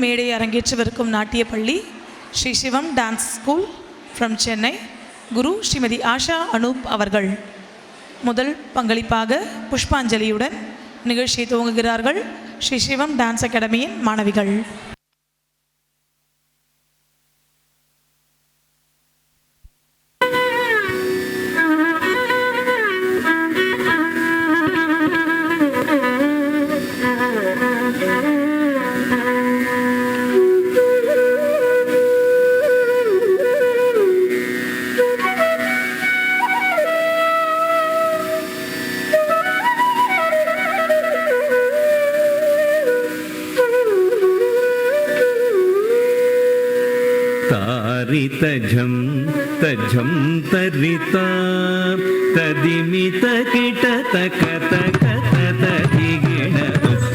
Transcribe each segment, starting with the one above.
மேடை அரங்கேற்றவிருக்கும் நாட்டிய பள்ளி ஸ்ரீ சிவம் டான்ஸ் ஸ்கூல் ஃப்ரம் சென்னை குரு ஸ்ரீமதி ஆஷா அனூப் அவர்கள் முதல் பங்களிப்பாக புஷ்பாஞ்சலியுடன் நிகழ்ச்சியை துவங்குகிறார்கள். ஸ்ரீ சிவம் டான்ஸ் அகாடமியின் மாணவிகள். तजं तजं तरिता तदिमित किट तक तक तदिगिण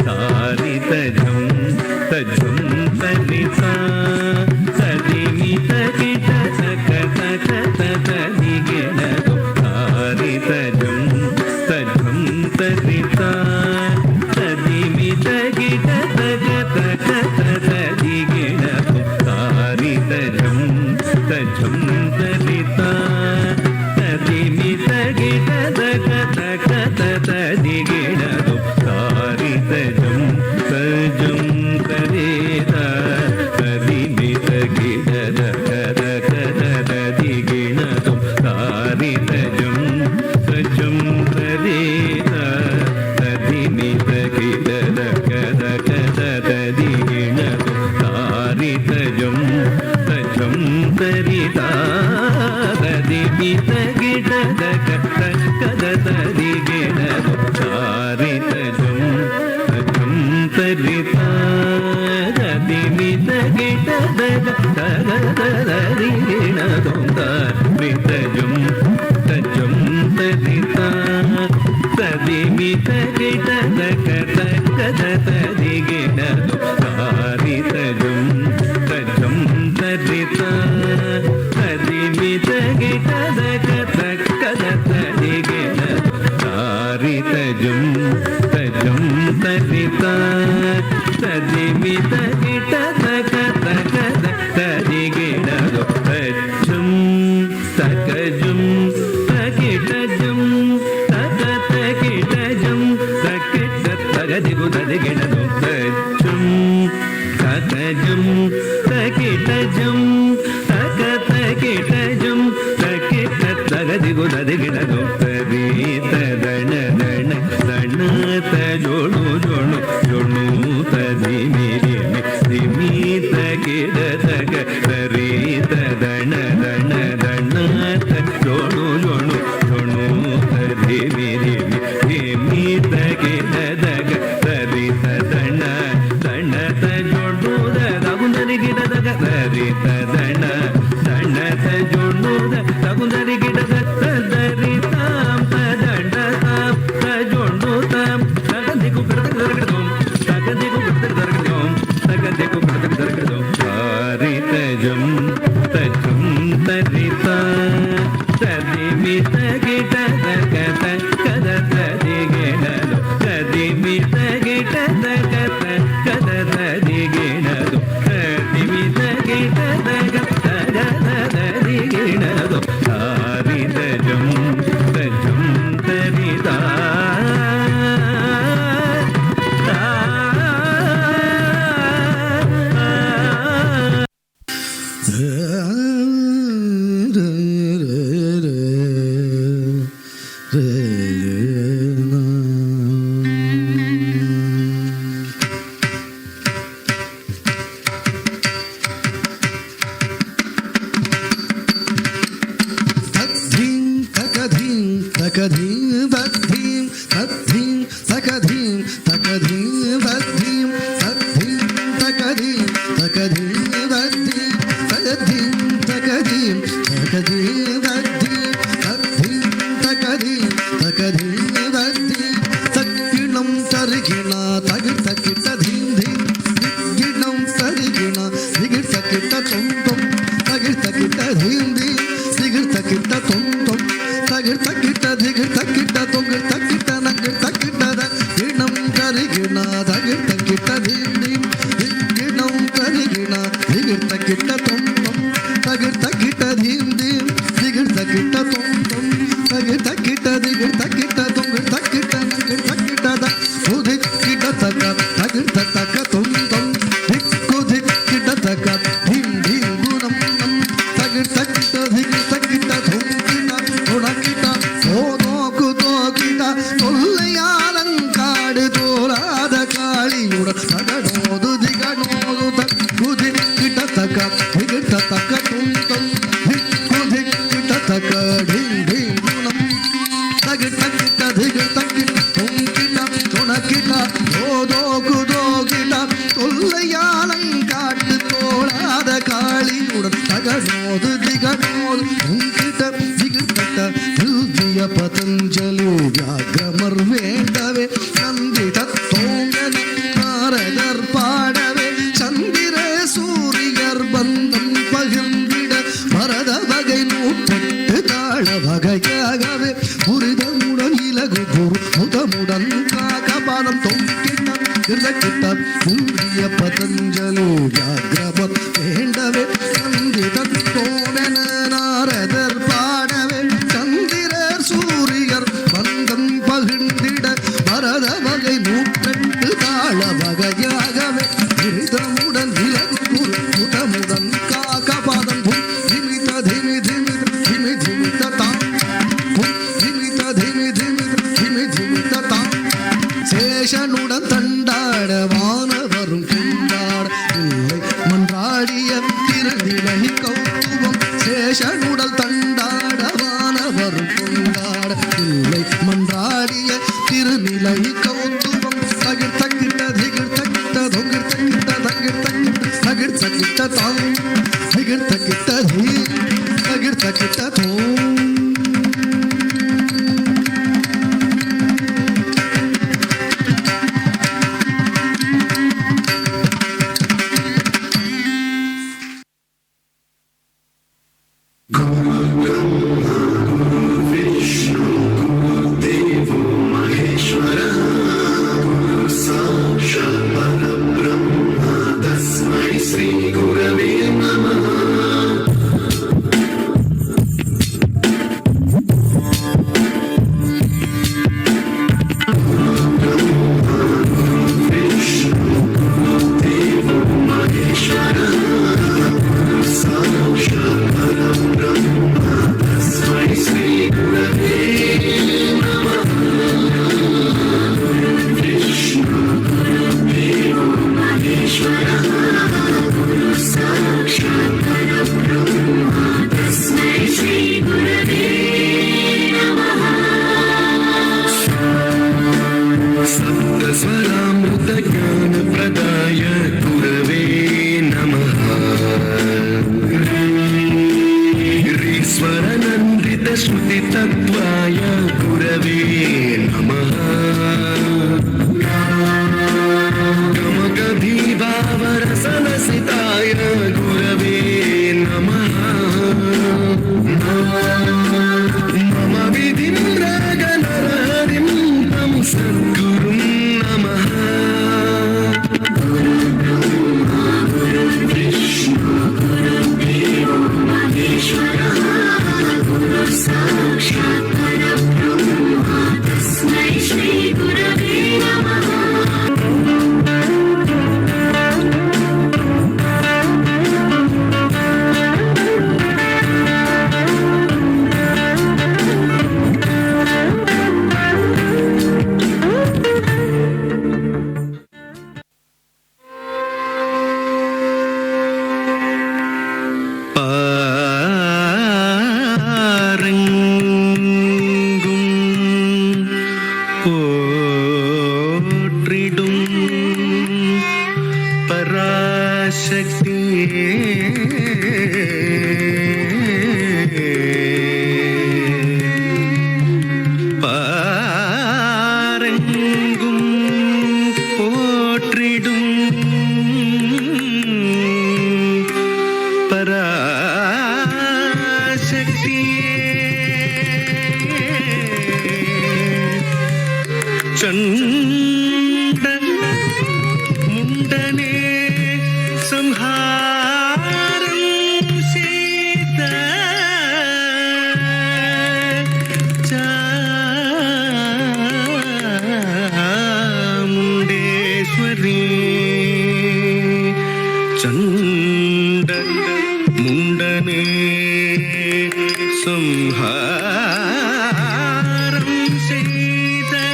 तारि तजं तजं तरिता तदिमित किट तक तक तदिगिण तारि तजं तजं तरिता तदिमित किट तक तक तदिगिण तारि तजं तजं तरिता तदिमित किट तक तक तदिगिण तारि तजं तजं तरिता तदिमित किट तक तक तदिगिण तारि तजं तजं तरिता तदिमित किट तक तक तदिगिण तारि तजं तजं तरिता तदिमित किट तक तक तदिगिण तारि तजं तजं तरिता तदिमित किट तक तदिगिण तारि तजं तजं तरिता तदिमित किट तक तक तदिगिण तारि तजं तजं तरिता तदिमित किट तक तक तदिगिण तारि तजं तजं तरिता तदिमित किट तक तक तदिगिण तजं तकजं तकिटजं तक तकिटजं तकिट तगदिगु तदिगिण तजं तकजं तकिटजं तक तकिटजं तकिट तगदिगु तदिगिण तरि तदण दण दण तजोणु जोणु जोणु तदिमिरि दिमि तकिट तक तरि तदण दण दण तजोणु जोणु जोणु तदिमिरि दिमि तकिट तक तरि तदण दण तजोणु तगुंदरिगिड तक तरि तदण दण तजोणु तगुंदरिगिड तदरि ताम तदण ताम तजोणु ताम तगदिगु तगदिगु तगदिगु तगदिगु तारि तजं तजं तरिता तदिमित किट तक तक तदिगिण तदिमित किट तक तक तदिगिण तदिमित किट तक तदिगिण तारि तजं तजं तरिता தகிர் தக்கிட்ட தீம் தீம் தொல்லையாலங்காடு தோலாத காளியுடன் தகனோது திகனோது தக்குதி கிட்டத்தக்க திகிட்டத்தக்க துந்தம் திக்குதி கிட்டத்தக்க டிங்கி குணம் தகிட்டக்கிட்ட திகிட்டக்கிட்ட துங்கிட்ட துணக்கிட்ட தோதோ குதோ கிட்ட தொல்லையாலங்காட்டு தோலாத காளியுடன் தகனோது திகனோது துங்கிட்ட திகிட்டக்க தில்திய பதஞ்சலி வியாகிரமர் வேண்டவே நந்தித தோங்கன நாரதர் பாடவே சந்திர சூரியர் பந்தம் பகிர்ந்திட மரத வகை நூற்றெட்டு தாழ வகையாகவே புரிதமுடன் இலகு குரு முதமுடன் காகபாலம் தொங்கிட்ட கிட்ட புதிய பதஞ்சலி வியாகிரமர் வேண்டவே நந்தித தோங்கன நாரதர் பாடவே சந்திரர் சூரியர் பந்தம் பகிர்ந்திட மரத வகை நூற்றெட்டு தாழ வகையாகவே விரிதமுடன் விலகு குரு முதமுடன் காகபாதம் திமித திமி திமி திமி திமித தாம் திமித திமி திமி திமி திமித தாம் சேஷனுடன் தண்டாட வானவரும் கொண்டாட இல்லை மன்றாடிய திருநிலை கௌத்துவம் சேஷனுடல் தண்டாட வானவரும் கொண்டாட இல்லை மன்றாடிய திருநிலை கௌத்துவம் தகிர் தகிட்ட திகிர் தகிட்ட தொகிர் தகிட்ட தகிர் தகிட்ட தகிர் தகிட்ட தாம் திகிர் தகிட்ட தீ தகிர் தகிட்ட தோ सप्तस्वरामृतज्ञानप्रदाय गुरवे नमः ह्रीस्वरनन्दितश्रुतितत्त्वाय गुरवे नमः गमगभीभावरसलसिताय गुरवे नमः मम विधिं रागनरहरिं तं सद्गुरुं नमः संहारं सीता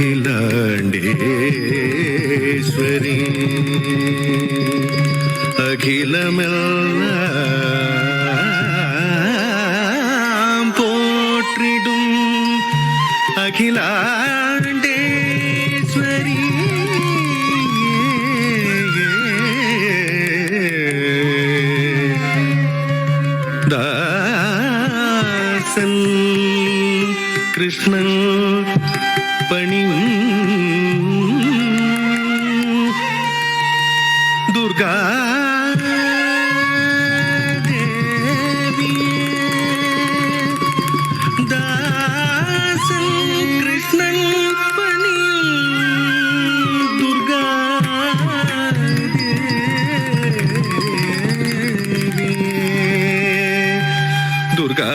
அகிலாண்டேஸ்வரி அகிலமெல்லாம் போற்றிடும் அகிலாண்டேஸ்வரி தாசன் கிருஷ்ணன் பணியும் துர்கா தேவியே தாசன் கிருஷ்ணன் பணியும் துர்கா தேவியே துர்கா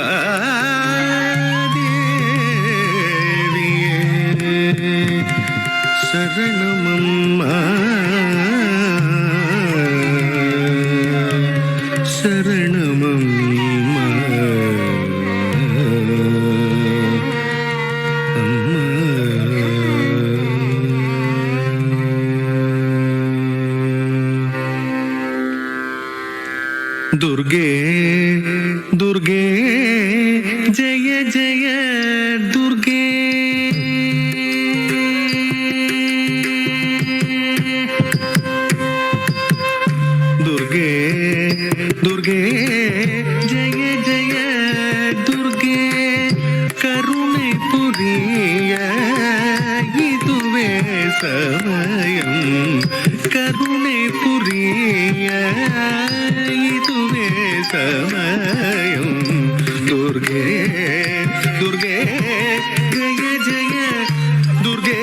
சரணமம்மா சரணமம்மா அம்மா துர்கே துர்கே ஜெய ஜெய துர்கே दुर्गे दुर्गे जय जय दुर्गे करुणे पुरिय इदुवे समयम करुणे पुरिय इदुवे समयम दुर्गे दुर्गे जय जय दुर्गे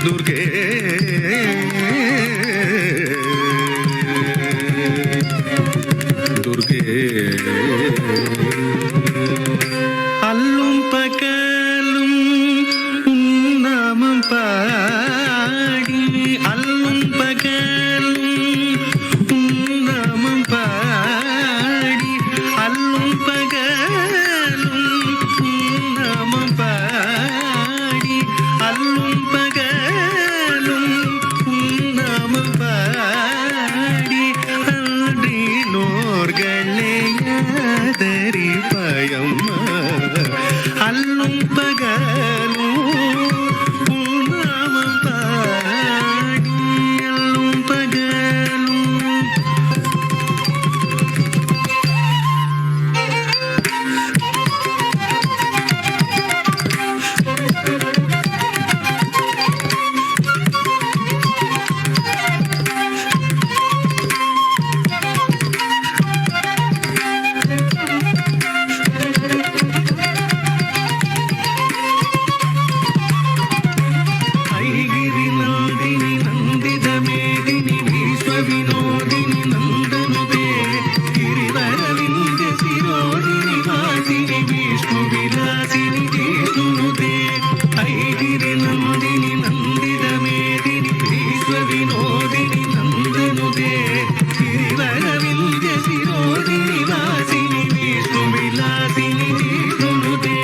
दुर्गे दुर्गे अल्लुम पकलुम नामम पाडी अल्लुम पकलुम नामम पाडी अल्लुम पकलुम नामम पाडी अल्लुम தரி பயம்மா அல்லும் பகலும் நாமம் பாடி அல்லும் பகலும் विनोदिनी नंदनुदे गिरिवरविंद शिरोदिनी वासिनी विष्णु विलासिनी विष्णुनुदे ऐगिरि नंदिनी नंदित मेदिनी विश्व विनोदिनी नंदनुदे गिरिवरविंद शिरोदिनी वासिनी विष्णु विलासिनी विष्णुनुदे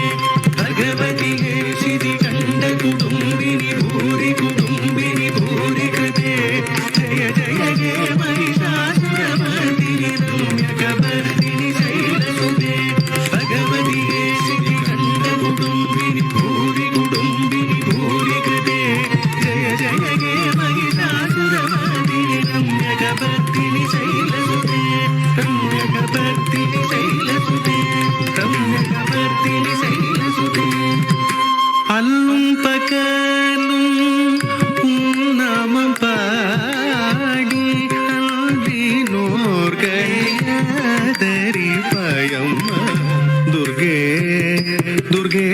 भगवती हे श्री कंड कुटुंबिनी भूरि कुटुंबिनी भूरि कृते जय जय हे महिषासुरमर्दिनि रम्यकपर्दिनि शैलसुते भगवति हे श्रीकण्ठकुटुम्बिनि भूरि कुटुम्बिनि भूरि कृते जय जय हे महिषासुरमर्दिनि रम्यकपर्दिनि शैलसुते रम्यकपर्दिनि शैलसुते रम्यकपर्दिनि शैलसुते अल्लुम पकलुम नामम पाडी दरी பயம்மா दुर्गे दुर्गे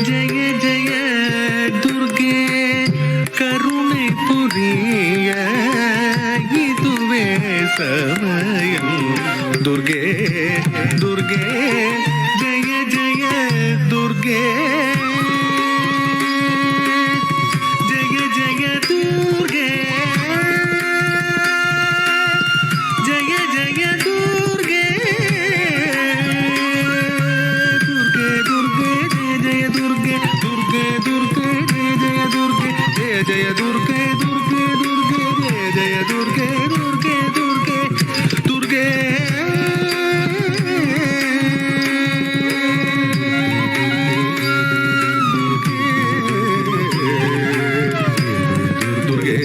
जय जय दुर्गे करुणे पुरिय इदुवे ஜய துர்கே துர்கே துர்கே ஜய ஜய துர்கே துர்கே துர்கே துர்கே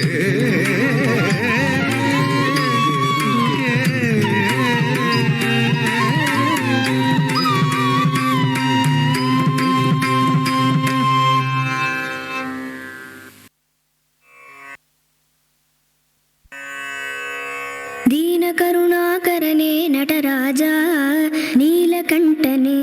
दीनकरुणाकरणे नटराजा नीलकण्ठने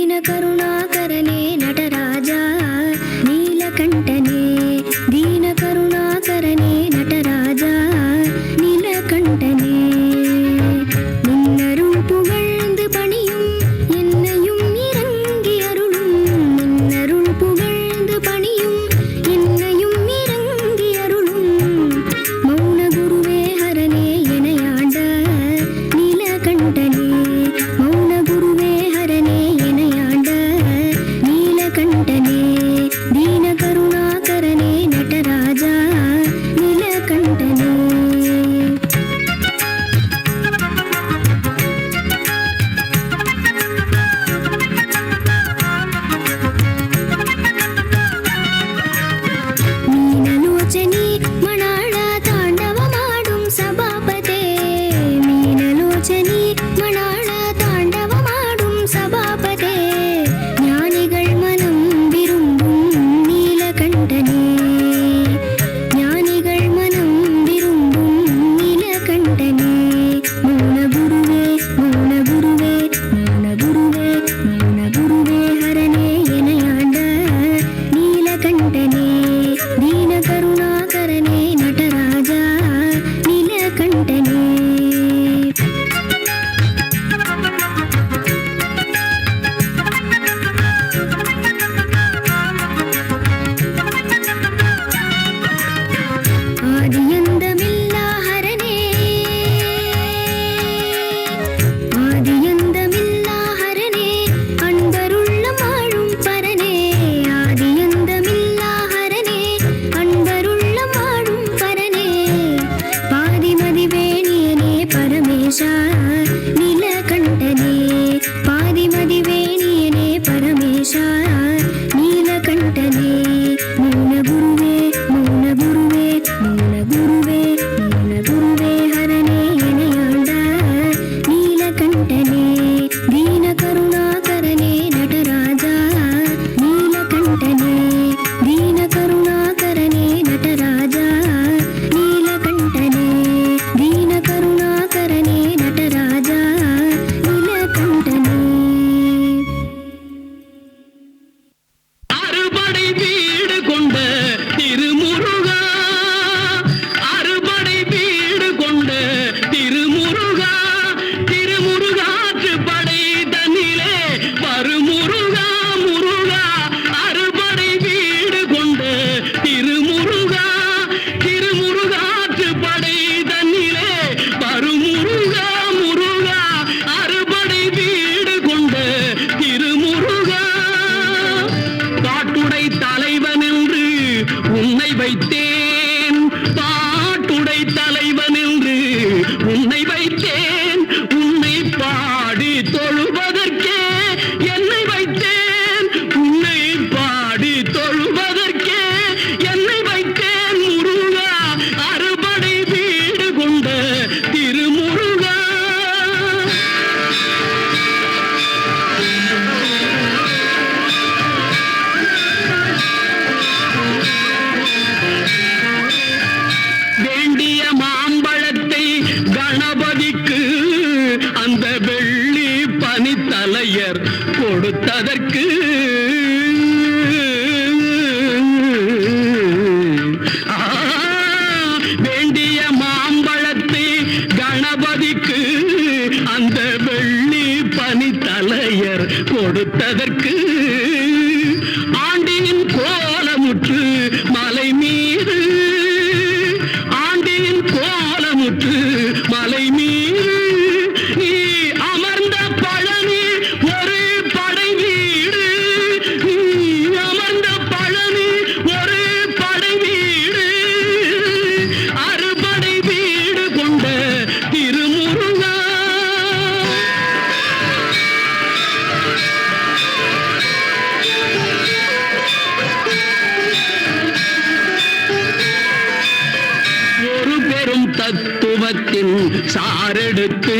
दीनकरुणाकरणे नटराजा नीलकण्ठने दीनकरुणाकरणे नटराजा नीलकण्ठने நின்னருள் புகழ்ந்து பணியும் என்னையும் இறங்கி அருளும் நின்னருள் புகழ்ந்து பணியும் என்னையும் இறங்கி அருளும் மௌன குருவே ஹரனே எனையாண்ட நீலகண்டனே மௌன குருவே ஹரனே எனையாண்ட நீலகண்டனே தீன கருணாகரனே நடராஜா நீலகண்டனே ಮೀನಲೋಚನಿ ಮಣಾಳ ತಾಂಡವ ಮಾಡುಂ ಸಭಾಪತೆ ಮೀನಲೋಚನಿ ಮಣಾಳ ತಾಂಡವ ಮಾಡುಂ ಸಭಾಪತೆ ஞானிகள் மனம் விரும்பும் நீலகண்டனே ஞானிகள் மனம் விரும்பும் நீலகண்டனே மௌன குருவே மௌன குருவே மௌன குருவே மௌன குருவே ஹரனே எனையாண்ட நீலகண்டனே दीन करुणाकरणे नटराजा नीलकण्ठने आदियन्दमिल्ला हरने आदियन्दमिल्ला हरने अण्बरुள்ள மாழும் பரனே ஆதியந்தமில்லா ஹரனே அன்பருள்ள மாழும் பரனே பாதிமதி வேணியனே பரமேஷா நீலகண்டனே பாதிமதி வேணியனே பரமேஷா நீலகண்டனே மௌன குருவே மௌன குருவே மௌன குருவே மௌன குருவே ஹரனே எனையாண்ட நீலகண்டனே தீன கருணாகரனே நடராஜா நீலகண்டனே दीन करुणाकरणे नटराजा नीलकण्ठने दीन करुणाकरणे नटराजा नीलकण्ठने அறுபடை வீடு கொண்ட திருமுருகா அறுபடை வீடு கொண்ட திருமுருகா திருமுருகாற்று படை தன்னிலே வருமுருகா முருகா அறுபடை வீடு கொண்ட திருமுருகா திருமுருகாற்று படை தன்னிலே வருமுருகா முருகா அறுபடை வீடு கொண்ட திருமுருகா பாட்டுடை தலைவன் என்று உன்னை வைத்தேன் பாட்டுடை தலைவன் என்று உன்னை வைத்தேன் உன்னை பாடி தொழுவதற்கே என்னை வைத்தேன் உன்னை பாடி தொழுவதற்கே என்னை வைத்தேன் முருகா அறுபடை வீடு கொண்ட திருமுருகா வேண்டிய மாம்பழத்தை கணபதிக்கு அந்த வெள்ளி பனித்தலையர் கொடுத்ததற்கு வேண்டிய மாம்பழத்தை கணபதிக்கு அந்த வெள்ளி பனித்தலையர் கொடுத்ததற்கு ஆண்டியின் கோலமுற்று மலை மீது ஆண்டியின் கோலமுற்று மலை தத்துவத்தின் சாரெடுத்து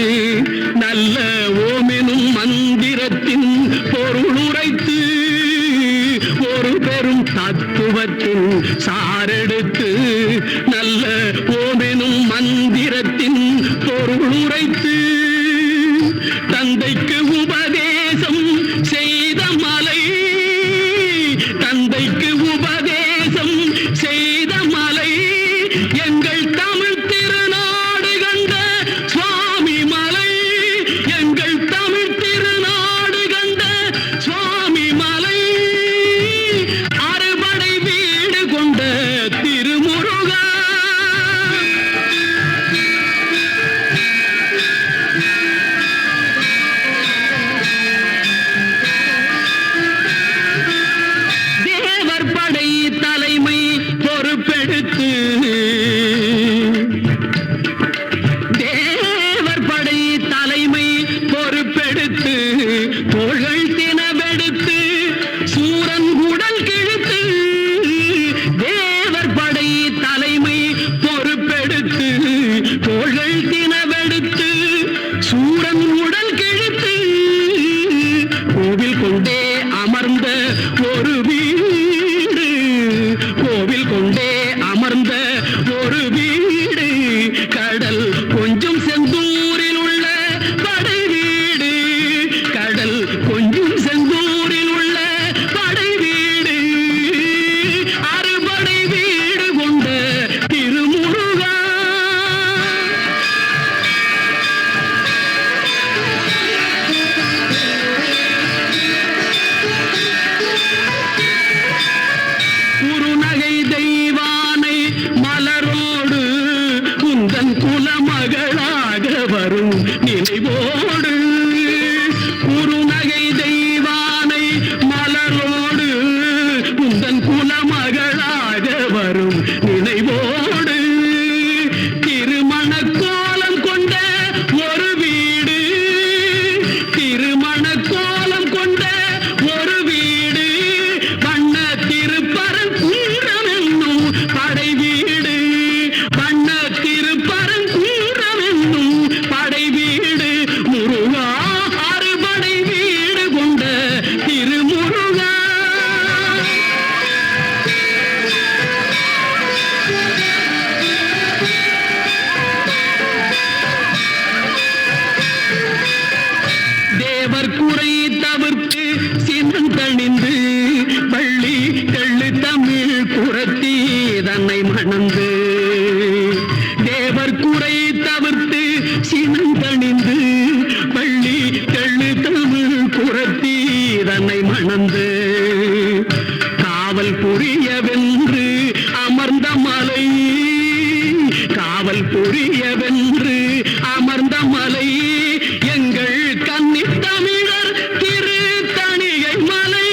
நல்ல ஓமெனும் மந்திரத்தின் பொருள் உரைத்து ஒரு பெரும் தத்துவத்தின் சாரெடுத்து நல்ல ஓமெனும் மந்திரத்தின் பொருள் உரைத்து தந்தைக்கு உபதேசம் செய்த மலை தந்தைக்கு உபதேசம் செய்த மலை எங்கள் தமிழ் திருநாடு கண்ட சுவாமி மலை எங்கள் தமிழ் திருநாடு கண்ட சுவாமி மலை அறுபடை வீடு கொண்ட திருமுருகா தேவர் படை தலைமை பொறுப்பெடுத்து தேவர் படை தலைமை பொறுப்பெடுத்து தோள்கள் தினவெடுத்து சூரன் உடல் கிழித்து தேவர் படை தலைமை பொறுப்பெடுத்து தோள்கள் தினவெடுத்து சூரன் உடல் கிழித்து கோவில் கொண்டே அமர்ந்த ஒரு வீடு கோவில் கொண்டே அமர்ந்த ஒரு வீடு கடல் கொஞ்சம் செந்தூரில் உள்ள படை வீடு கடல் கொஞ்சம் செந்தூரில் உள்ள படை வீடு அறுபடை வீடு கொண்ட திருமுருகா குறுநகை தெய்வானை மலரோடு குந்தன் குலமகளாக வரும் நினைவோடு குறுநகை தெய்வானை மலரோடு குந்தன் குலமகளாக வரும் நினைவோடு திருமண கோலம் கொண்ட ஒரு வீடு திருமண கோலம் கொண்ட ஒரு வீடு வண்ண திருப்பரங்குன்றம் என்னும் படை வீடு வண்ண திருப்பரங்குன்றம் என்னும் படை வீடு முருகா அறுபடை வீடு கொண்ட திருமுருகா தேவர் குறை தவிர்த்து சினந்தணிந்து பள்ளி தெள்ளு தமிழ் குரத்தி தன்னை மணந்து தேவர் குறை தவிர்த்து சினந்தணிந்து பள்ளி தெள்ளு தமிழ் குரத்தி தன்னை மணந்து காவல் புரியவென்று அமர்ந்த மலை காவல் புரியவென்று அமர்ந்த மலை எங்கள் கன்னித் தமிழர் திரு தணிகை மலை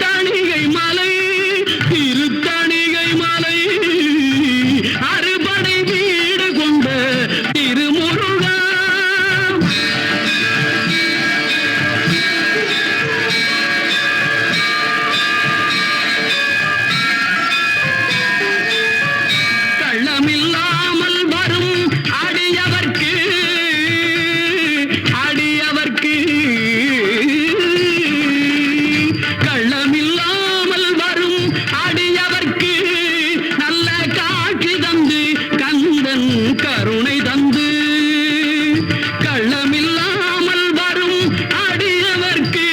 தணிகை மலை திரு தணிகை மலை அறுபடை வீடு கொண்ட திருமுருகா கள்ளமில்லாமல் வரும் அடியவர்க்கு அடியவர்க்கு கள்ளமில்லாமல் வரும் அடியவர்க்கு நல்ல காட்சி தந்து கந்தன் கருணை தந்து கள்ளமில்லாமல் வரும் அடியவர்க்கு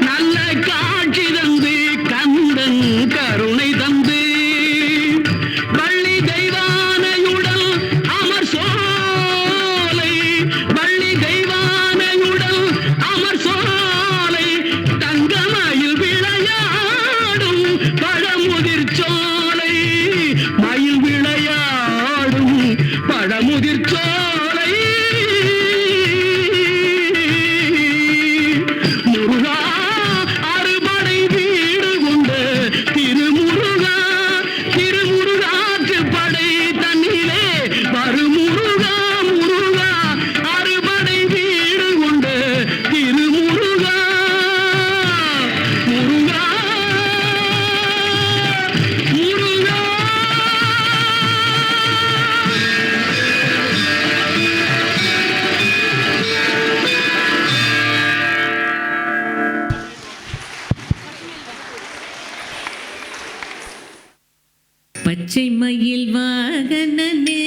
நல்ல காட்சி தந்து கந்தன் கருணை தந்து வள்ளி தெய்வானையுடன் அமர் சோலை வள்ளி தெய்வானையுடன் அமர் சோலை தங்கமயில் விளையாடும் பழமுதிர் சோலை மயில் விளையாடும் பழமுதிர் சோலை முருகா அறுபடை வீடு கொண்ட திருமுருகா திருமுருகாற்று படை தன்னிலே வருமுருகா முருகா அறுபடை வீடு கொண்ட திருமுருகா முருகா முருகா பச்சை மயில் வாகனனே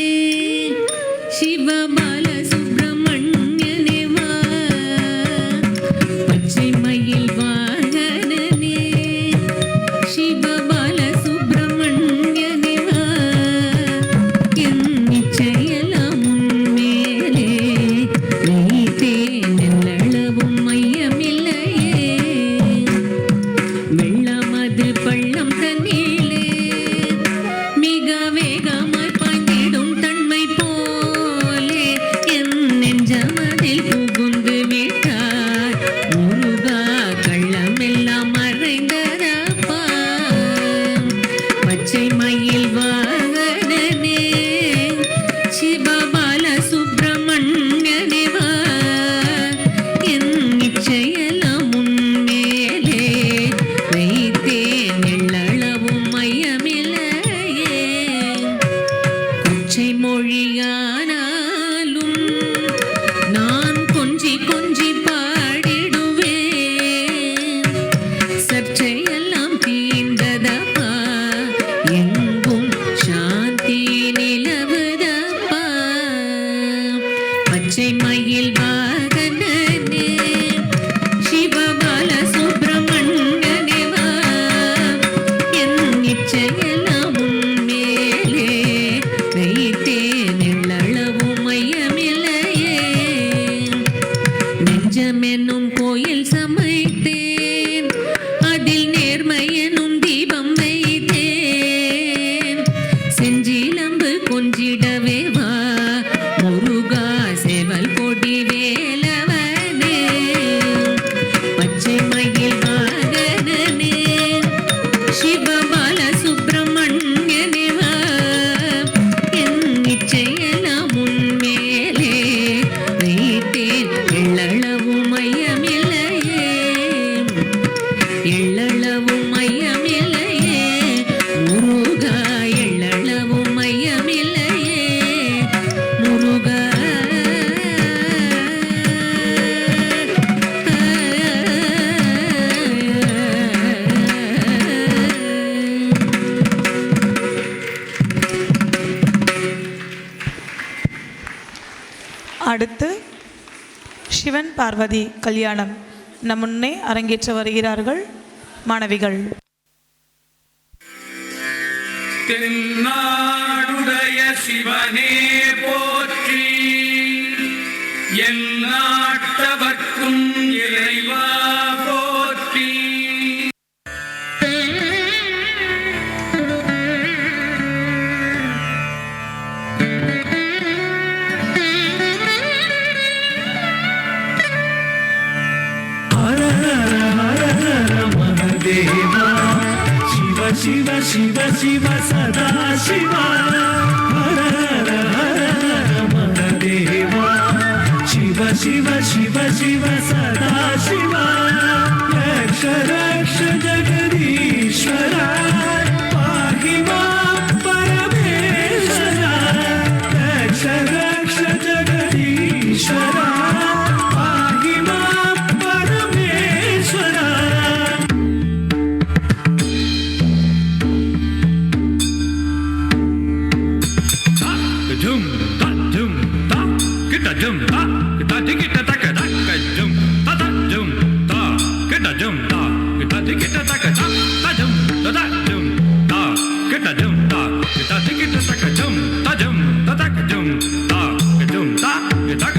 சிவபால சுப்பிரமணியனே வா. பச்சை மயில் வாகனனே சிவபால சுப்பிரமணியனே வா. என் நிச்சயெல்லாம் உன்மேலே வைத்தேன் எல்லளவும் மையமில்லையே. வெள்ளமது பள்ளம் தண்ணீலே மிக வேகமாய் பாய்ந்திடும் தன்மை போலே என் நெஞ்சமதில் புகுந்து விட்டார். முருகா கள்ளமெல்லாம் மறைந்ததப்பா. பச்சை மயில் வாகனனே சிவபால சுப்பிரமணியனே வா. என் நிச்சயெல்லாம் உன்மேலே வைத்தேன் எள்ளளவும் மையமில்லையே. கொச்சை மொழியானாலும் நான் கொஞ்சி கொஞ்சி பாடிடுவேன். சர்ச்சையெல்லாம் தீர்ந்ததப்பா. எங்கும் சாந்தி நிலவுதப்பா. பச்சை மயில் வாகனனே சிவபால சுப்பிரமணியனே வா. என் நிச்சயெல்லாம் உன்மேலே வைத்தேன் எள்ளளவும் மையமில்லையே. நெஞ்சமென்னும் கோயில் சமைத்தேன். அதில் நேர்மை எனும் தீபம் வைத்தேன். செஞ்சிலம்பு கொஞ்சிடவே வா முருகா சேவல் கொடி வேலவனே. பச்சை மயில் வாகனனே சிவபால சுப்பிரமணியனே வா. என் நிச்சயெல்லாம் உன்மேலே வைத்தேன் எள்ளளவும் மையமில்லையே. எள்ளளவும் மையமில்லையே. முருகா எள்ளளவும் மையமில்லையே. முருகா அடுத்து சிவன் பார்வதி கல்யாணம் நம் முன்னே அரங்கேற்ற வருகிறார்கள் மாணவிகள். தென்னாடுடைய சிவனே போற்றி, என் நாட்டவர்க்கும் இறைவா போற்றி. தேவா சிவ சிவ சிவ சிவ சதா சிவா. ஹர ஹர ஹர ஹர மகதேவா சிவ சிவ சிவ சிவ சதா சிவா. ரக்ஷ ரக்ஷ ஜகதீஸ்வர பாஹி மாம் பரமேஸ்வர. ரக்ஷ ரக்ஷ ஜகதீஸ்வர பாஹி மாம் Parameshwara. Jum ta jum ta kita jum ta kita dikita ta ka jum ta jum ta kita jum ta kita dikita ta ka jum ta jum ta kita jum ta kita dikita ta ka jum ta jum ta jum ta jum ta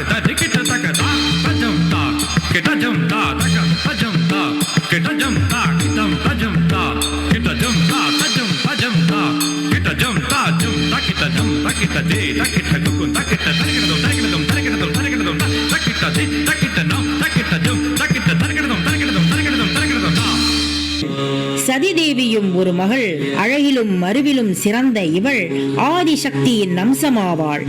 kita dikita ta ka jum ta kita jum ta jum ta kita jum ta kita jum ta kita jum ta jum ta kita jum ta jum ta kita jum ta kita de ta kita kukun ta kita tarikadum tarikadum tarikadum tarikadum ta kita de ta kita no ta kita jum ta kita tarikadum tarikadum tarikadum tarikadum ta. சதிதேவியும் ஒரு மகள், அழகிலும் அறிவிலும் சிறந்த இவள் ஆதிசக்தியின் அம்சமாவாள்.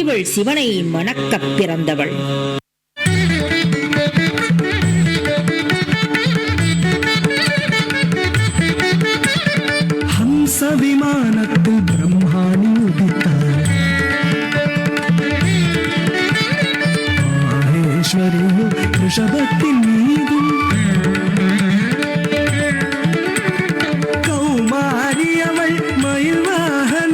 இவள் சிவனை மணக்கப் பிறந்தவள். ஹம்ச விமானத்தில் பிரம்மாணி உதித்தார். மாஹேஸ்வரியோ ரிஷபத்தின் மீதும் கௌமாரி அவள் மயில் வாகன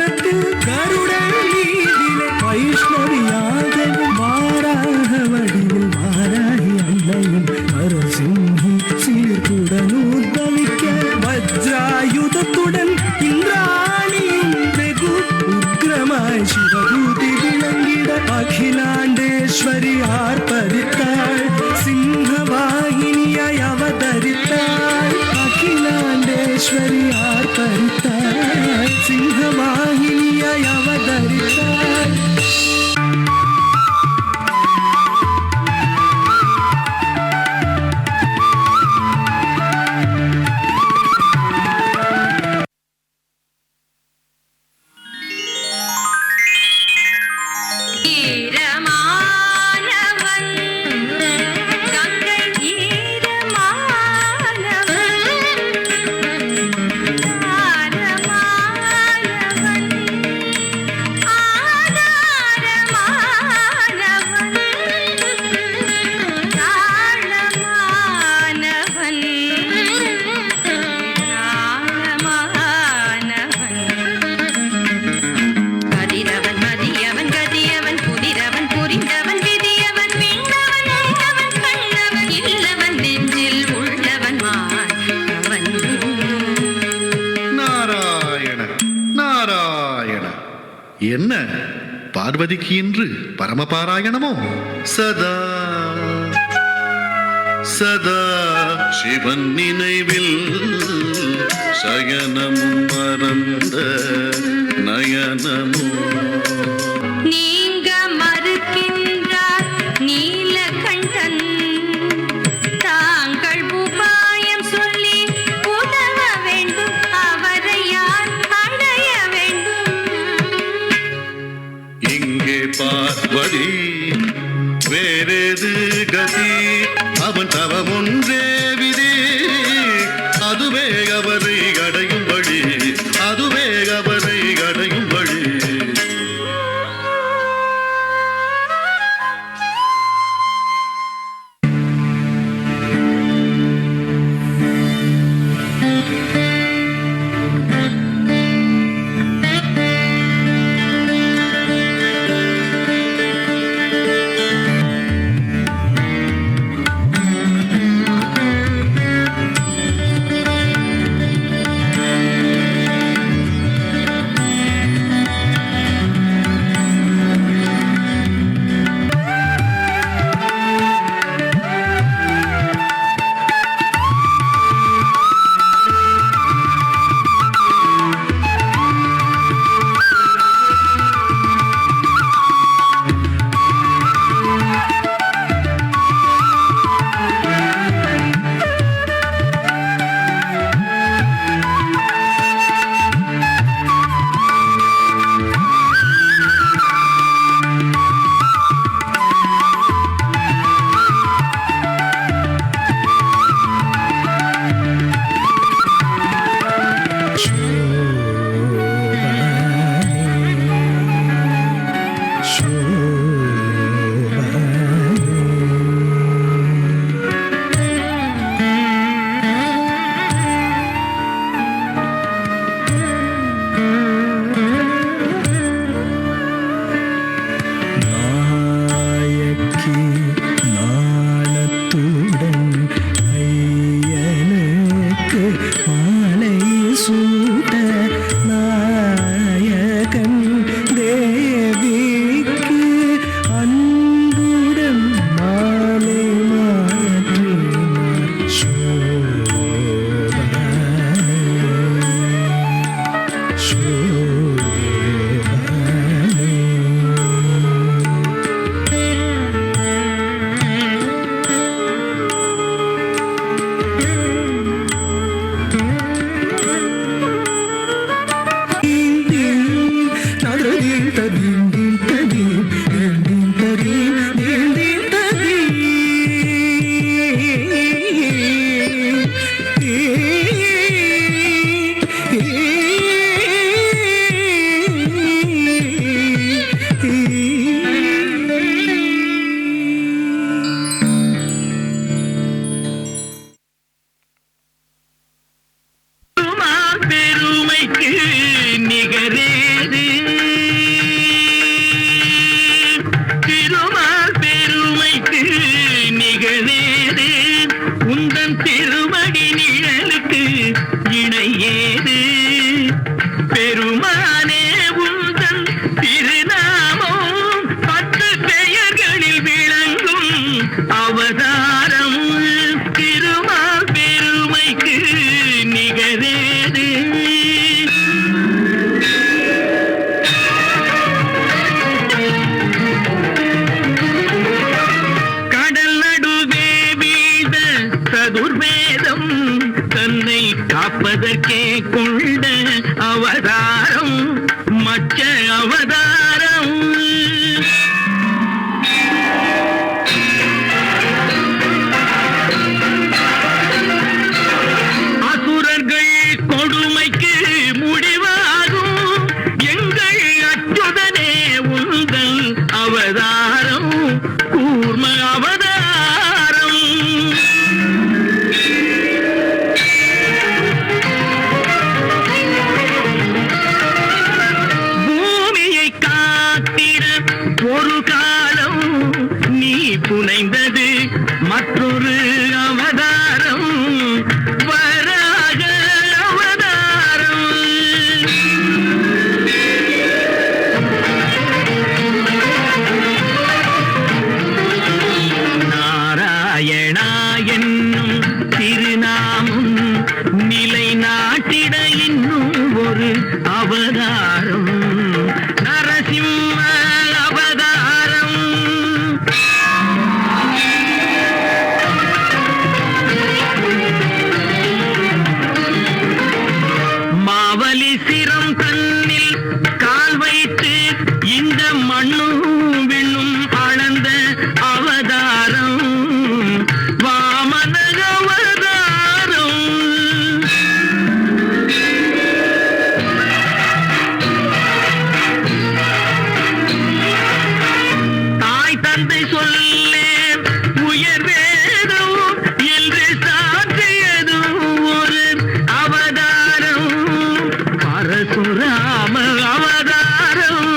வைஷ்ணவியாகவும் வாராக வடிவில் வாராகி அன்னையும் நரசிம்மி சீர்குடனூர் தவிக்க வஜ்ராயுதத்துடன் இந்திராணியும் வெகு உக்கிரமாய் சிவதூதி விளங்கிட அகிலாண்டேஸ்வரி ஆர்ப்பரித்தாள் சிம்மவாகினியாய் அவதரித்தாள் அகிலாண்டேஸ்வரி ஆர்ப்பரித்தாள் சிம்மவாகினியாய் அவதரித்தாள் ஈரமானவன் கங்கை ஈரமானவன் ஆரமானவன் ஆதாரமானவன் தாளமானவன் கதிரவன் மதியவன் கதியவன் புதிரவன் புரிந்தவன் விதியவன் விண்ணவன் உண்டவன் கண்ணவன் இல்லவன் நெஞ்சில் உள்ளவன் மாயவன் நாராயண நாராயண. என்ன பார்வதிக்கு இன்று பரமபாராயணமோ? சதா சதா சிவன் நினைவில் சயனமும் மறந்த நயனமோ. நீங்க மறுக்கின்றார் நீலகண்டன் தாங்கள் உபாயம் சொல்லி உதவ வேண்டும் அவரை யார் அடைய வேண்டும் இங்கே பார்வதி வேறேது கதி? அவன் தவம் ஒன்றே விதி. அதுவே அவரை அடையும் வழி, அதுவே அவரை அடையும் வழி. திருமடி நிழலுக்கு இணையேது பெருமானே உந்தன் திருநாமம் 10 பெயர்களில் விளங்கும் அவதாரம் திருமால் பெருமைக்கு நிகரேது கடல் நடுவே வீழ்ந்த சதுர்வேதம் தன்னை காப்பதற்கே கொண்ட அவதாரம் மச்ச அவதாரம் அசுரர்கள் கொடுமைக்கு முடிவாகும் எங்கள் அச்சுதனே உந்தன் அவதாரம் கூர்ம அவதாரம் பூமியை காத்திட ஒரு காலம் நீ புனைந்தது மற்றொரு அவதாரம் வராக அவதாரம் நாராயணா என்னும் திருநாமம் நிலை நாட்டிட இன்னும் ஒரு அவதாரம் நரசிம்ம அவதாரம் மாவலி சிரம் தன்னில் கால் வைத்து இந்த மண்ணும் விண்ணும் அளந்த அவதாரம் வாமன அவதாரம் தாய் தந்தை சொல்லே உயர் வேதம் என்று சாற்றியதும் ஒரு அவதாரம் பரசுராம அவதாரம்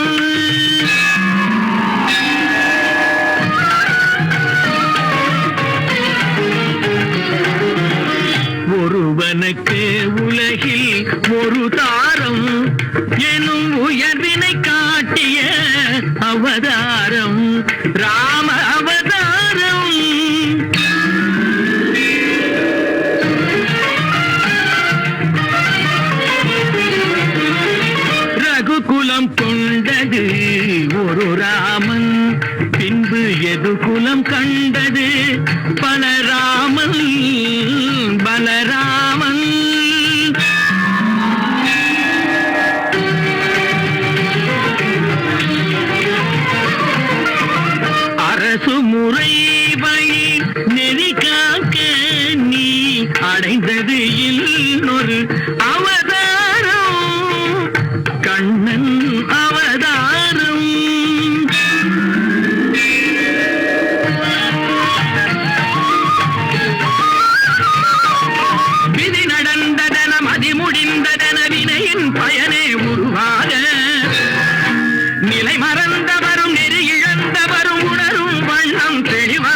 ஒருவனுக்கு உலகில் ஒரு தாரம் எனும் உயர்வினை காட்டிய அவதாரம் ராம அவதாரம் ரகுகுலம் கொண்டது ஒரு ராமன் பின்பு எது குலம் கண்டது பலராமன் பலராமன் அரசு முறை வழி நெறி காக்க நீ அடைந்தது இன்னொரு அவதாரம் கண்ணன் அவதாரம் விதி நடந்ததன மதி முடிந்ததன வினையின் பயனே உருவாக நிலை மறந்தவரும் நெறி இழந்தவரும் உணரும் வண்ணம் தெளிவாக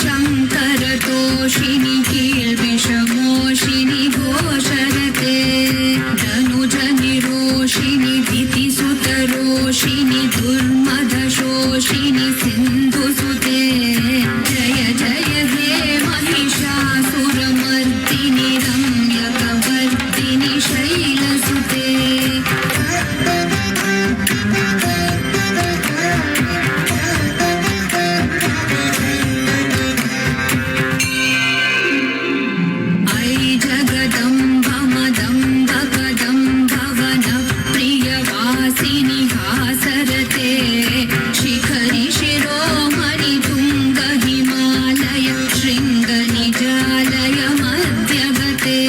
शङ्करतोषिणि कील्विषमोषिणि घोषरते धनुजनिरोषिणि दितिसुतरोषिणि दुर्मदशोषिणि सिन्धुसुते जय जय हे महिषासुरमर्दिनि रम्यकवर्दिनि शैलसुते प्रियवासिनि हासरते शिखरि शिरोमणि तुङ्ग हिमालय शृङ्गनिजालय मध्यगते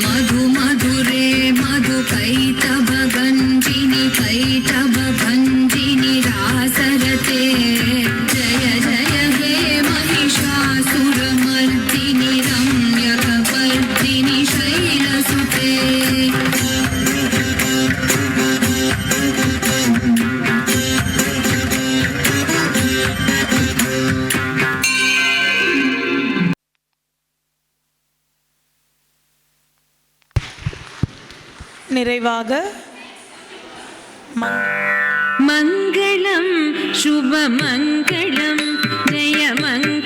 मधु मधुरे मधु कैटभगञ्जिनि कैटभभञ्जिनि रासरते जय जय हे महिषासुरमर्दिनि रम्यकवर्दिनि शैलसुते நிறைவாக मङ्गलं शुभमङ्गलं जय मङ्गलं